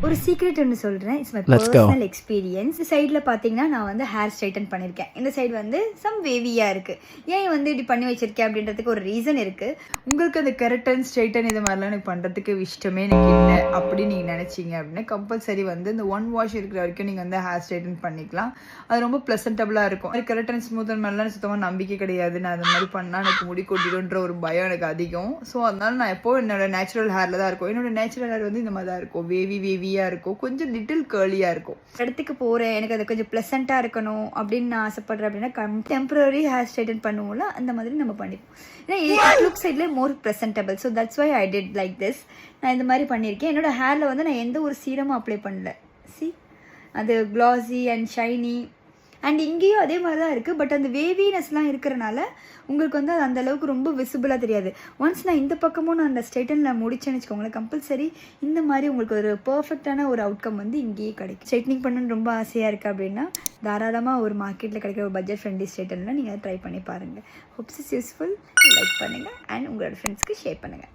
ஒரு சீக்ரெட் ஒன்று சொல்கிறேன். It's my Let's go. Personal experience. சைடில் பார்த்தீங்கன்னா நான் வந்து ஹேர் ஸ்ட்ரைட்டன் பண்ணியிருக்கேன். இந்த சைடு வந்து சம் வேவியாக இருக்குது. ஏன் வந்து இப்படி பண்ணி வச்சிருக்கேன் அப்படின்றதுக்கு ஒரு ரீசன் இருக்குது. உங்களுக்கு அந்த கெரட்டன் ஸ்ட்ரைட்டன் இது மாதிரிலாம் எனக்கு பண்ணுறதுக்கு இஷ்டமே எனக்கு இல்லை அப்படின்னு நீங்கள் நினச்சிங்க அப்படின்னா கம்பல்சரி வந்து இந்த ஒன் வாஷ் இருக்கிற வரைக்கும் நீங்கள் வந்து ஹேர் ஸ்ட்ரைட்டன் பண்ணிக்கலாம். அது ரொம்ப ப்ளசன்டபுளாக இருக்கும். கெரட்டன் ஸ்மூத்தன் மாதிரிலாம் சுத்தமாக நம்பிக்கை கிடையாது. நான் அது மாதிரி பண்ணால் எனக்கு முடி கொட்டிடுன்ற ஒரு பயம் எனக்கு அதிகம். ஸோ அதனால நான் எப்போ என்னோட நேச்சுரல் ஹேரில் தான் இருக்கும். என்னோட நேச்சுரல் ஹேர் வந்து இந்த மாதிரி தான் இருக்கும். வேவியாக இருக்கும், கொஞ்சம் லிட்டில் கேர்லியாக இருக்கும். இடத்துக்கு போகிறேன், எனக்கு அது கொஞ்சம் ப்ளசண்ட்டாக இருக்கணும் அப்படின்னு நான் ஆசைப்படுறேன் அப்படின்னா டெம்பரரி ஹேர் ஸ்ட்ரைட்டன் பண்ணுவோம்ல, அந்த மாதிரி நம்ம பண்ணிப்போம். ஏன்னா லுக் சைடில் more presentable. So that's why I did like this. நான் இந்த மாதிரி பண்ணியிருக்கேன். என்னோட ஹேரில் வந்து நான் எந்த ஒரு சீரமும் அப்ளை பண்ணல. சி, அது க்ளாஸி அண்ட் ஷைனி அண்ட் இங்கேயும் அதே மாதிரி தான் இருக்குது. பட் அந்த வேவினஸ்லாம் இருக்கிறனால உங்களுக்கு வந்து அது அந்தளவுக்கு ரொம்ப விசிபிளாக தெரியாது. ஒன்ஸ் நான் இந்த பக்கமும் நான் அந்த ஸ்ட்ரைட்டனில் முடிச்சேன்னு வச்சுக்கோங்களேன், கம்பல்சரி இந்த மாதிரி உங்களுக்கு ஒரு பர்ஃபெக்டான ஒரு அவுட்கம் வந்து இங்கேயே கிடைக்கும். ஸ்ட்ரைட்னிங் பண்ணணுன்னு ரொம்ப ஆசையாக இருக்குது அப்படின்னா தாராளமாக ஒரு மார்க்கெட்டில் கிடைக்கிற ஒரு பட்ஜெட் ஃப்ரெண்ட்லி ஸ்ட்ரைட்டனில் நீங்கள் ட்ரை பண்ணி பாருங்கள். Hopes is useful. லைக் பண்ணுங்கள் அண்ட் உங்களோட ஃப்ரெண்ட்ஸ்க்கு ஷேர் பண்ணுங்கள்.